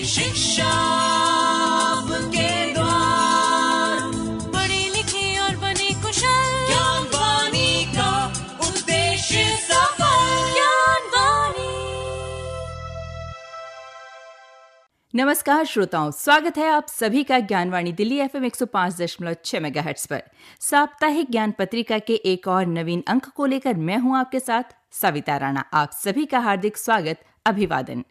शिक्षा के द्वार, पढ़े लिखे और बने कुशल, ज्ञानवाणी का उद्देश्य सफल। ज्ञानवाणी। नमस्कार श्रोताओं, स्वागत है आप सभी का ज्ञानवाणी दिल्ली FM 105.6 मेगाहर्ट्ज पर। साप्ताहिक ज्ञान पत्रिका के एक और नवीन अंक को लेकर मैं हूं आपके साथ सविता राणा। आप सभी का हार्दिक स्वागत, अभिवादन।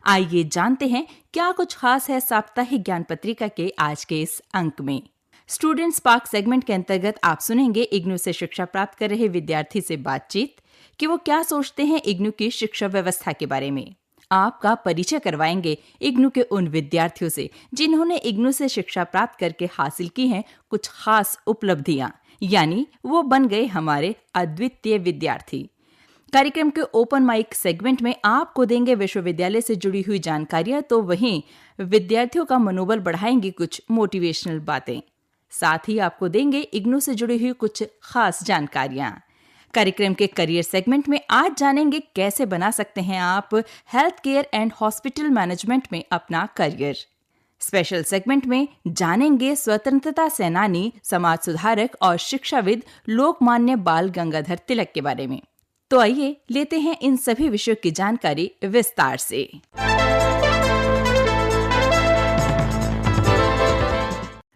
आइए जानते हैं क्या कुछ खास है साप्ताहिक ज्ञान पत्रिका के आज के इस अंक में। स्टूडेंट स्पार्क सेगमेंट के अंतर्गत आप सुनेंगे इग्नू से शिक्षा प्राप्त कर रहे विद्यार्थी से बातचीत कि वो क्या सोचते हैं इग्नू की शिक्षा व्यवस्था के बारे में। आपका परिचय करवाएंगे इग्नू के उन विद्यार्थियों से जिन्होंने इग्नू से शिक्षा प्राप्त करके हासिल की हैं कुछ खास उपलब्धियां, यानी वो बन गए हमारे अद्वितीय विद्यार्थी। कार्यक्रम के ओपन माइक सेगमेंट में आपको देंगे विश्वविद्यालय से जुड़ी हुई जानकारियां, तो वहीं विद्यार्थियों का मनोबल बढ़ाएंगी कुछ मोटिवेशनल बातें। साथ ही आपको देंगे इग्नू से जुड़ी हुई कुछ खास जानकारियां। कार्यक्रम के करियर सेगमेंट में आज जानेंगे कैसे बना सकते हैं आप health care and hospital management में अपना करियर। स्पेशल सेगमेंट में जानेंगे स्वतंत्रता सेनानी, समाज सुधारक और शिक्षाविद लोकमान्य बाल गंगाधर तिलक के बारे में। तो आइए लेते हैं इन सभी विषयों की जानकारी विस्तार से।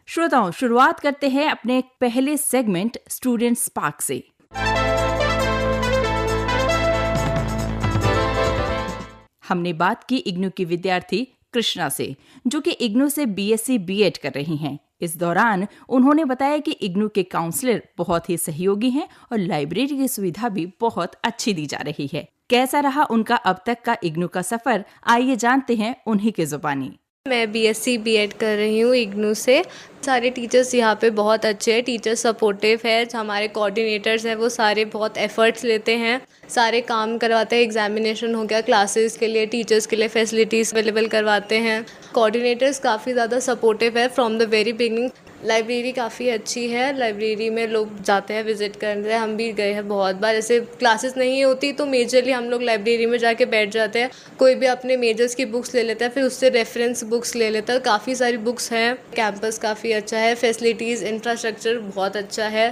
श्रोताओं, शुरुआत करते हैं अपने पहले सेगमेंट स्टूडेंट स्पार्क से। हमने बात की इग्नू की विद्यार्थी कृष्णा से, जो कि इग्नू से BSc B.Ed कर रही हैं। इस दौरान उन्होंने बताया कि इग्नू के काउंसलर बहुत ही सहयोगी हैं और लाइब्रेरी की सुविधा भी बहुत अच्छी दी जा रही है। कैसा रहा उनका अब तक का इग्नू का सफर, आइए जानते हैं उन्हीं के जुबानी। मैं BSc B.Ed कर रही हूँ इग्नू से। सारे टीचर्स यहाँ पे बहुत अच्छे हैं, टीचर सपोर्टिव है। हमारे कोऑर्डिनेटर्स हैं वो सारे बहुत एफर्ट्स लेते हैं, सारे काम करवाते हैं। एग्जामिनेशन हो गया, क्लासेस के लिए टीचर्स के लिए फैसिलिटीज़ अवेलेबल करवाते हैं। कोऑर्डिनेटर्स काफ़ी ज़्यादा सपोर्टिव है from the very beginning. Library काफ़ी अच्छी है, लाइब्रेरी में लोग जाते हैं विज़िट करने, हम भी गए हैं बहुत बार। जैसे क्लासेस नहीं होती तो मेजरली हम लोग लाइब्रेरी में जाके बैठ जाते हैं, कोई भी अपने मेजर्स की बुक्स ले लेता है, फिर उससे रेफरेंस बुक्स ले लेता है। काफ़ी सारी बुक्स हैं, कैंपस काफ़ी अच्छा है, फैसिलिटीज़ इंफ्रास्ट्रक्चर बहुत अच्छा है।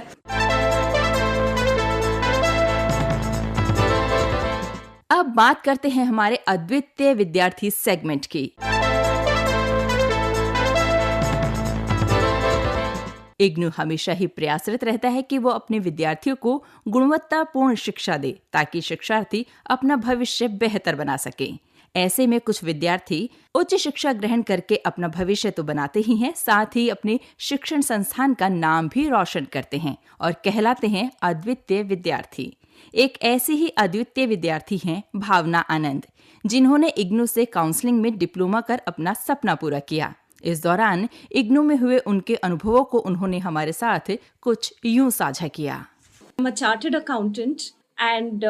अब बात करते हैं हमारे अद्वितीय विद्यार्थी सेगमेंट की। इग्नू हमेशा ही प्रयासरत रहता है कि वो अपने विद्यार्थियों को गुणवत्तापूर्ण शिक्षा दे ताकि शिक्षार्थी अपना भविष्य बेहतर बना सके। ऐसे में कुछ विद्यार्थी उच्च शिक्षा ग्रहण करके अपना भविष्य तो बनाते ही हैं, साथ ही अपने शिक्षण संस्थान का नाम भी रोशन करते हैं और कहलाते हैं अद्वितीय विद्यार्थी। एक ऐसी ही अद्वितीय विद्यार्थी हैं भावना आनंद, जिन्होंने इग्नू से काउंसलिंग में डिप्लोमा कर अपना सपना पूरा किया। इस दौरान इग्नू में हुए उनके अनुभवों को उन्होंने हमारे साथ कुछ यूं साझा किया। I'm a chartered accountant, and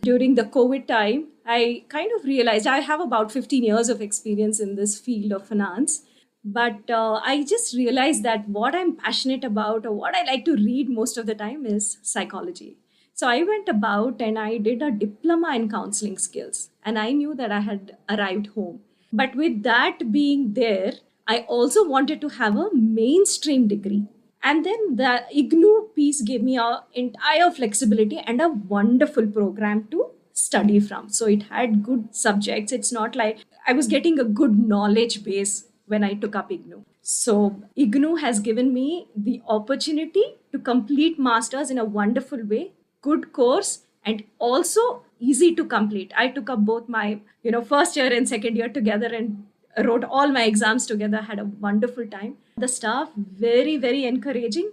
during the COVID time, I kind of realized I have about 15 years of experience in this field of finance. But I just realized that what I'm passionate about or what I like to read most of the time is psychology. So I went about and I did a diploma in counseling skills, and I knew that I had arrived home. But with that being there, I also wanted to have a mainstream degree. And then the IGNU piece gave me an entire flexibility and a wonderful program to study from. So it had good subjects. It's not like I was getting a good knowledge base when I took up IGNU. So IGNU has given me the opportunity to complete masters in a wonderful way, good course, and also easy to complete. I took up both my first year and second year together and wrote all my exams together, had a wonderful time. The staff very, very encouraging.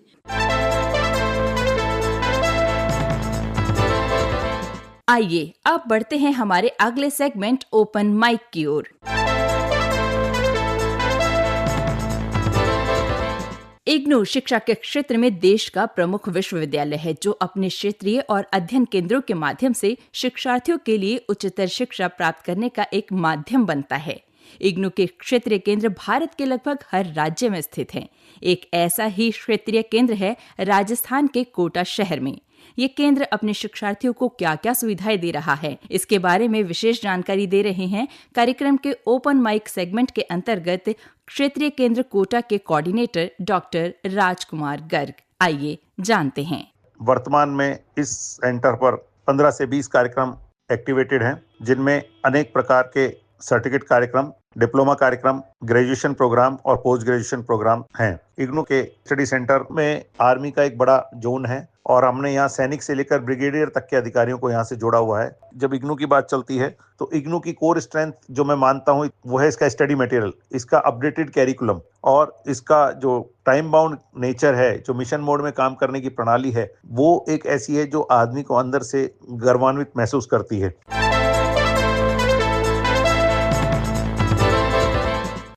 आइए अब बढ़ते हैं हमारे अगले segment open mic की ओर। इग्नू शिक्षा के क्षेत्र में देश का प्रमुख विश्वविद्यालय है, जो अपने क्षेत्रीय और अध्ययन केंद्रों के माध्यम से शिक्षार्थियों के लिए उच्चतर शिक्षा प्राप्त करने का एक माध्यम बनता है। इग्नू के क्षेत्रीय केंद्र भारत के लगभग हर राज्य में स्थित हैं। एक ऐसा ही क्षेत्रीय केंद्र है राजस्थान के कोटा शहर में। ये केंद्र अपने शिक्षार्थियों को क्या क्या सुविधाएं दे रहा है, इसके बारे में विशेष जानकारी दे रहे हैं कार्यक्रम के ओपन माइक सेगमेंट के अंतर्गत क्षेत्रीय केंद्र कोटा के कोऑर्डिनेटर डॉक्टर राजकुमार गर्ग। आइए जानते हैं। वर्तमान में इस सेंटर पर 15 से 20 कार्यक्रम एक्टिवेटेड हैं, जिनमें अनेक प्रकार के सर्टिफिकेट कार्यक्रम, डिप्लोमा कार्यक्रम, ग्रेजुएशन प्रोग्राम और पोस्ट ग्रेजुएशन प्रोग्राम हैं। इग्नू के स्टडी सेंटर में आर्मी का एक बड़ा जोन है और हमने यहाँ सैनिक से लेकर ब्रिगेडियर तक के अधिकारियों को यहाँ से जोड़ा हुआ है। जब इग्नू की बात चलती है तो इग्नू की कोर स्ट्रेंथ जो मैं मानता हूँ वो है इसका स्टडी मटेरियल, इसका अपडेटेड कैरिकुलम और इसका जो टाइम बाउंड नेचर है, जो मिशन मोड में काम करने की प्रणाली है, वो एक ऐसी है जो आदमी को अंदर से गर्वान्वित महसूस करती है।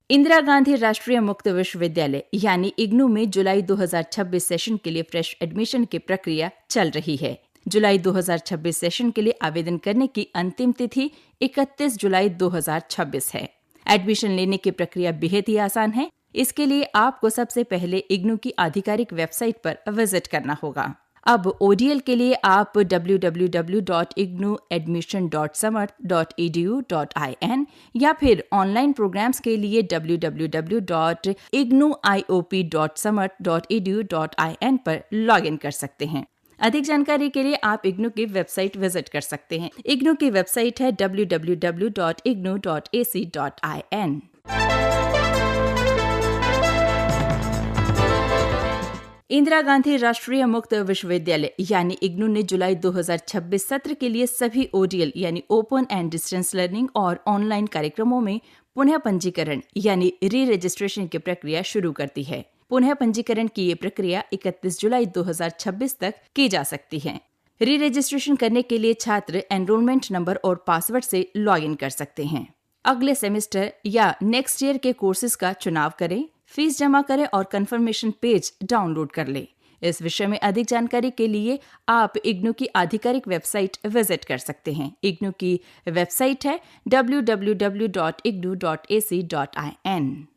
इंदिरा गांधी राष्ट्रीय मुक्त विश्वविद्यालय यानी इग्नू में जुलाई 2026 सेशन के लिए फ्रेश एडमिशन की प्रक्रिया चल रही है। जुलाई 2026 सेशन के लिए आवेदन करने की अंतिम तिथि 31 जुलाई 2026 है। एडमिशन लेने की प्रक्रिया बेहद ही आसान है। इसके लिए आपको सबसे पहले इग्नू की आधिकारिक वेबसाइट पर विजिट करना होगा। अब ओडीएल के लिए आप www.ignuadmission.samarth.edu.in या फिर ऑनलाइन प्रोग्राम्स के लिए www.ignuiop.samarth.edu.in पर लॉगिन कर सकते हैं। अधिक जानकारी के लिए आप इग्नू की वेबसाइट विजिट कर सकते हैं। इग्नू की वेबसाइट है www.ignu.ac.in। इंदिरा गांधी राष्ट्रीय मुक्त विश्वविद्यालय यानी इग्नू ने जुलाई 2026 सत्र के लिए सभी ओडीएल यानी ओपन एंड डिस्टेंस लर्निंग और ऑनलाइन कार्यक्रमों में पुनः पंजीकरण यानी री रजिस्ट्रेशन की प्रक्रिया शुरू कर दी है। पुनः पंजीकरण की ये प्रक्रिया 31 जुलाई 2026 तक की जा सकती है। री रजिस्ट्रेशन करने के लिए छात्र एनरोलमेंट नंबर और पासवर्ड से लॉगिन कर सकते हैं। अगले सेमेस्टर या नेक्स्ट ईयर के कोर्सेज का चुनाव करें, फीस जमा करें और कंफर्मेशन पेज डाउनलोड कर लें। इस विषय में अधिक जानकारी के लिए आप इग्नू की आधिकारिक वेबसाइट विजिट कर सकते हैं। इग्नू की वेबसाइट है www.ignu.ac.in।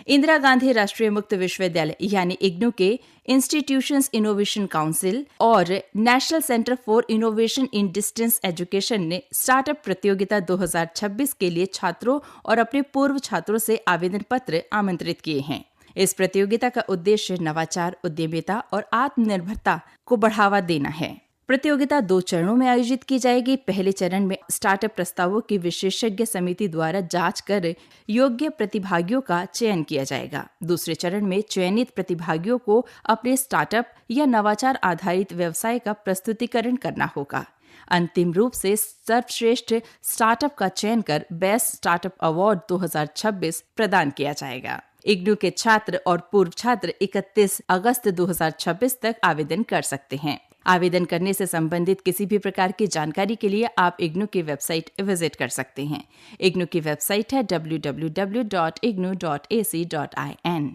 इंदिरा गांधी राष्ट्रीय मुक्त विश्वविद्यालय यानी इग्नू के इंस्टीट्यूशंस इनोवेशन काउंसिल और national centre for innovation in distance education ने स्टार्टअप प्रतियोगिता 2026 के लिए छात्रों और अपने पूर्व छात्रों से आवेदन पत्र आमंत्रित किए हैं। इस प्रतियोगिता का उद्देश्य नवाचार, उद्यमिता और आत्मनिर्भरता को बढ़ावा देना है। प्रतियोगिता 2 चरणों में आयोजित की जाएगी। पहले चरण में स्टार्टअप प्रस्तावों की विशेषज्ञ समिति द्वारा जांच कर योग्य प्रतिभागियों का चयन किया जाएगा। दूसरे चरण में चयनित प्रतिभागियों को अपने स्टार्टअप या नवाचार आधारित व्यवसाय का प्रस्तुतिकरण करना होगा। अंतिम रूप से सर्वश्रेष्ठ स्टार्टअप का चयन कर बेस्ट स्टार्टअप अवार्ड 2026 प्रदान किया जाएगा। इग्नू के छात्र और पूर्व छात्र 31 अगस्त 2026 तक आवेदन कर सकते हैं। आवेदन करने से संबंधित किसी भी प्रकार की जानकारी के लिए आप इग्नू की वेबसाइट विजिट कर सकते हैं। इग्नू की वेबसाइट है www.ignu.ac.in।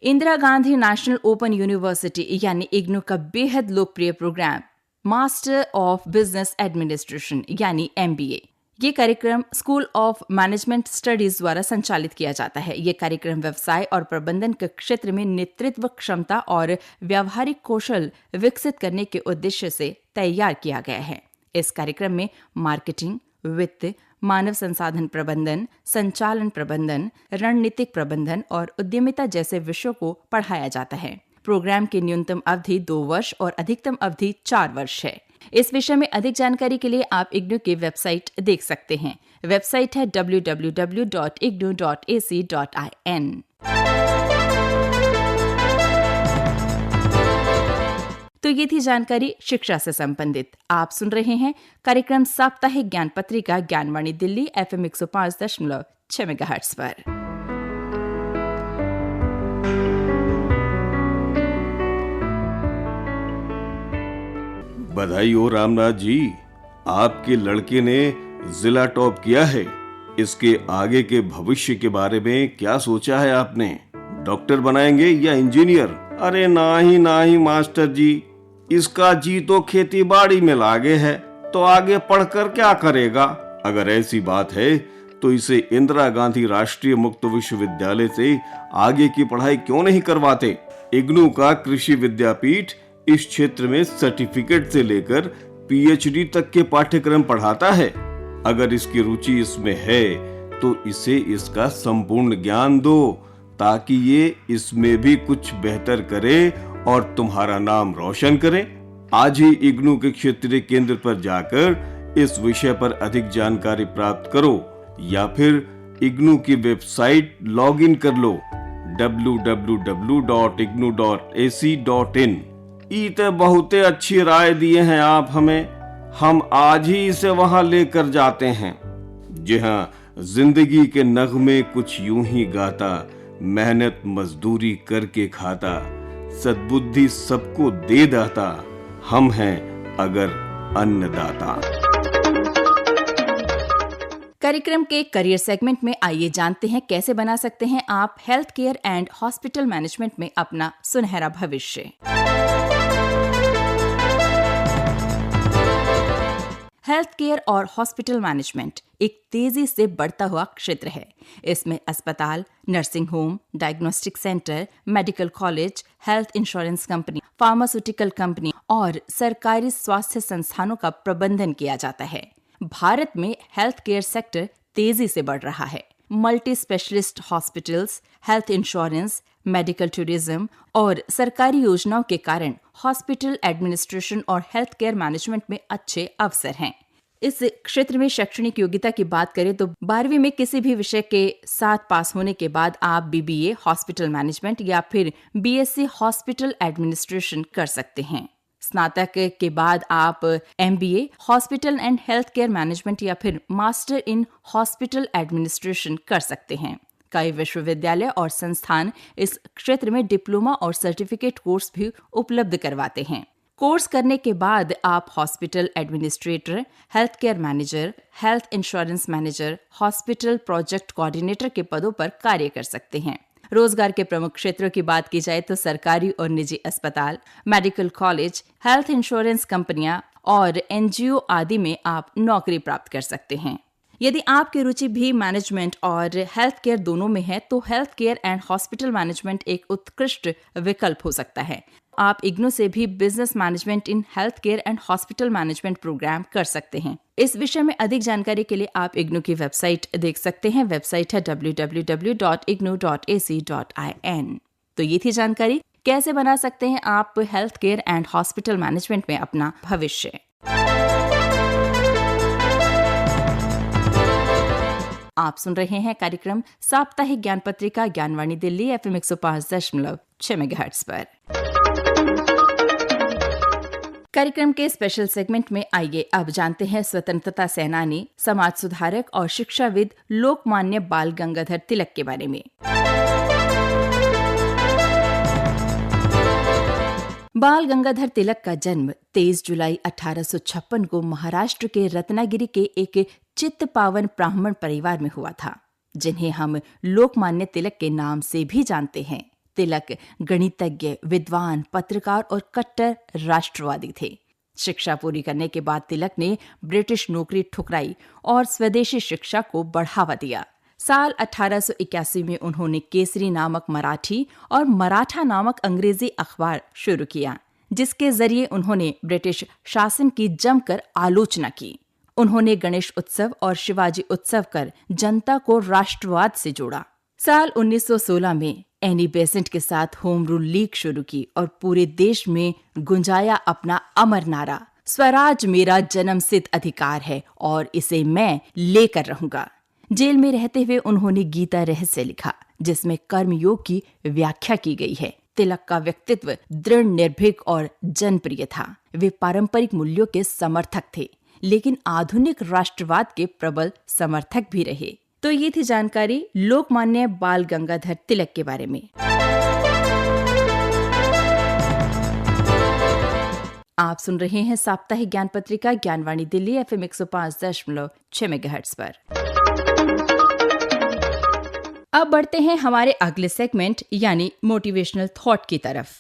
Indira Gandhi national open university यानी इग्नू का बेहद लोकप्रिय programme master of business administration यानी MBA, ये कार्यक्रम स्कूल ऑफ मैनेजमेंट स्टडीज द्वारा संचालित किया जाता है। ये कार्यक्रम व्यवसाय और प्रबंधन के क्षेत्र में नेतृत्व क्षमता और व्यावहारिक कौशल विकसित करने के उद्देश्य से तैयार किया गया है। इस कार्यक्रम में मार्केटिंग, वित्त, मानव संसाधन प्रबंधन, संचालन प्रबंधन, रणनीतिक प्रबंधन और उद्यमिता जैसे विषयों को पढ़ाया जाता है। प्रोग्राम की न्यूनतम अवधि 2 वर्ष और अधिकतम अवधि 4 वर्ष है। इस विषय में अधिक जानकारी के लिए आप इग्नू की वेबसाइट देख सकते हैं। वेबसाइट है www.ignu.ac.in। तो ये थी जानकारी शिक्षा से संबंधित। आप सुन रहे हैं कार्यक्रम साप्ताहिक ज्ञान पत्रिका ज्ञानवाणी दिल्ली FM 105.6 मेगाहर्ट्ज पर। बधाई हो रामनाथ जी, आपके लड़के ने जिला टॉप किया है। इसके आगे के भविष्य के बारे में क्या सोचा है आपने? डॉक्टर बनाएंगे या इंजीनियर? अरे ना ही मास्टर जी, इसका जी तो खेती बाड़ी में लागे है, तो आगे पढ़कर क्या करेगा? अगर ऐसी बात है तो इसे इंदिरा गांधी राष्ट्रीय मुक्त विश्वविद्यालय से आगे की पढ़ाई क्यों नहीं करवाते? इग्नू का कृषि विद्यापीठ इस क्षेत्र में सर्टिफिकेट से लेकर पीएचडी तक के पाठ्यक्रम पढ़ाता है। अगर इसकी रुचि इसमें है तो इसे इसका संपूर्ण ज्ञान दो, ताकि ये इसमें भी कुछ बेहतर करे और तुम्हारा नाम रोशन करे। आज ही इग्नू के क्षेत्रीय केंद्र पर जाकर इस विषय पर अधिक जानकारी प्राप्त करो या फिर इग्नू की वेबसाइट लॉग इन कर लो www.ignu.ac.in। तो बहुते अच्छी राय दिए हैं आप हमें, हम आज ही इसे वहां लेकर जाते हैं। जी हाँ, जिंदगी के नगमे कुछ यूं ही गाता, मेहनत मजदूरी करके खाता, सद्बुद्धि सबको दे दाता, हम हैं अगर अन्नदाता। कार्यक्रम के करियर सेगमेंट में आइए जानते हैं कैसे बना सकते हैं आप health care and hospital management में अपना सुनहरा भविष्य। हेल्थ केयर और हॉस्पिटल मैनेजमेंट एक तेजी से बढ़ता हुआ क्षेत्र है। इसमें अस्पताल, nursing home, diagnostic centre, medical college, health insurance company, pharmaceutical company और सरकारी स्वास्थ्य संस्थानों का प्रबंधन किया जाता है। भारत में हेल्थ केयर सेक्टर तेजी से बढ़ रहा है। Multi specialist hospitals, health insurance, medical tourism और सरकारी योजनाओं के कारण हॉस्पिटल एडमिनिस्ट्रेशन और हेल्थ केयर मैनेजमेंट में अच्छे अवसर हैं। इस क्षेत्र में शैक्षणिक योग्यता की बात करें तो 12वीं में किसी भी विषय के साथ पास होने के बाद आप बीबीए हॉस्पिटल मैनेजमेंट या फिर बीएससी हॉस्पिटल एडमिनिस्ट्रेशन कर सकते हैं। स्नातक के बाद आप MBA hospital and health care management या फिर मास्टर इन हॉस्पिटल एडमिनिस्ट्रेशन कर सकते हैं। कई विश्वविद्यालय और संस्थान इस क्षेत्र में डिप्लोमा और सर्टिफिकेट कोर्स भी उपलब्ध करवाते हैं। कोर्स करने के बाद आप hospital administrator, health care manager, health insurance manager, hospital project coordinator के पदों पर कार्य कर सकते हैं। रोजगार के प्रमुख क्षेत्रों की बात की जाए तो सरकारी और निजी अस्पताल, मेडिकल कॉलेज, हेल्थ इंश्योरेंस कंपनियां और एनजीओ आदि में आप नौकरी प्राप्त कर सकते हैं। यदि आपकी रुचि भी मैनेजमेंट और हेल्थ केयर दोनों में है तो health care and hospital management एक उत्कृष्ट विकल्प हो सकता है। आप इग्नू से भी business management in health care and hospital management programme कर सकते हैं। इस विषय में अधिक जानकारी के लिए आप इग्नू की वेबसाइट देख सकते हैं। वेबसाइट है www.ignu.ac.in। तो ये थी जानकारी कैसे बना सकते हैं आप health care and hospital management में अपना भविष्य। आप सुन रहे हैं कार्यक्रम साप्ताहिक ज्ञान पत्रिका ज्ञानवाणी दिल्ली FM 105.6 मेगाहर्ट्ज पर। कार्यक्रम के स्पेशल सेगमेंट में आइए अब जानते हैं स्वतंत्रता सेनानी, समाज सुधारक और शिक्षाविद लोकमान्य बाल गंगाधर तिलक के बारे में। बाल गंगाधर तिलक का जन्म 23 जुलाई 1856 को महाराष्ट्र के रत्नागिरी के एक चित्त पावन ब्राह्मण परिवार में हुआ था, जिन्हें हम लोकमान्य तिलक के नाम से भी जानते हैं। तिलक गणितज्ञ, विद्वान, पत्रकार और कट्टर राष्ट्रवादी थे। शिक्षा पूरी करने के बाद तिलक ने ब्रिटिश नौकरी ठुकराई और स्वदेशी शिक्षा को बढ़ावा दिया। साल 1881 में उन्होंने केसरी नामक मराठी और मराठा नामक अंग्रेजी अखबार शुरू किया, जिसके जरिए उन्होंने ब्रिटिश शासन की जमकर आलोचना की। उन्होंने गणेश उत्सव और शिवाजी उत्सव कर जनता को राष्ट्रवाद से जोड़ा। साल 1916 में एनी बेसेंट के साथ होम रूल लीग शुरू की और पूरे देश में गुंजाया अपना अमर नारा, स्वराज मेरा जन्मसिद्ध अधिकार है और इसे मैं लेकर रहूंगा। जेल में रहते हुए उन्होंने गीता रहस्य लिखा, जिसमें कर्मयोग की व्याख्या की गई है। तिलक का व्यक्तित्व दृढ़, निर्भीक और जनप्रिय था। वे पारंपरिक मूल्यों के समर्थक थे, लेकिन आधुनिक राष्ट्रवाद के प्रबल समर्थक भी रहे। तो ये थी जानकारी लोकमान्य बाल गंगाधर तिलक के बारे में। आप सुन रहे हैं साप्ताहिक ज्ञान पत्रिका ज्ञानवाणी दिल्ली FM 105.6 मेगाहर्ट्ज पर। अब बढ़ते हैं हमारे अगले सेगमेंट यानी मोटिवेशनल थॉट की तरफ।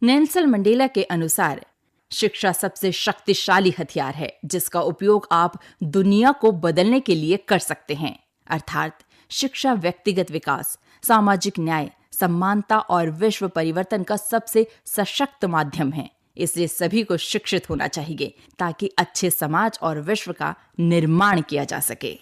नेल्सन मंडेला के अनुसार शिक्षा सबसे शक्तिशाली हथियार है जिसका उपयोग आप दुनिया को बदलने के लिए कर सकते हैं। अर्थात शिक्षा व्यक्तिगत विकास, सामाजिक न्याय, समानता और विश्व परिवर्तन का सबसे सशक्त माध्यम है। इसलिए सभी को शिक्षित होना चाहिए ताकि अच्छे समाज और विश्व का निर्माण किया जा सके।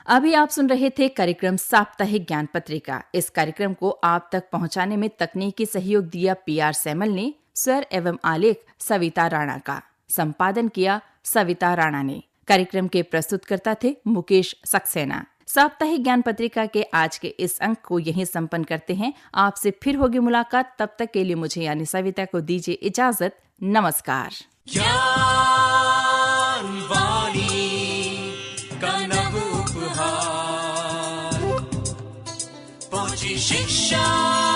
अभी आप सुन रहे थे कार्यक्रम साप्ताहिक ज्ञान पत्रिका। इस कार्यक्रम को आप तक पहुंचाने में तकनीकी सहयोग दिया PR सैमल ने, स्वर एवं आलेख सविता राणा का, संपादन किया सविता राणा ने। कार्यक्रम के प्रस्तुतकर्ता थे मुकेश सक्सेना। साप्ताहिक ज्ञान पत्रिका के आज के इस अंक को यहीं संपन्न करते हैं। आपसे फिर होगी मुलाकात, तब तक के लिए मुझे यानी सविता को दीजिए इजाजत। नमस्कार। शिक्षा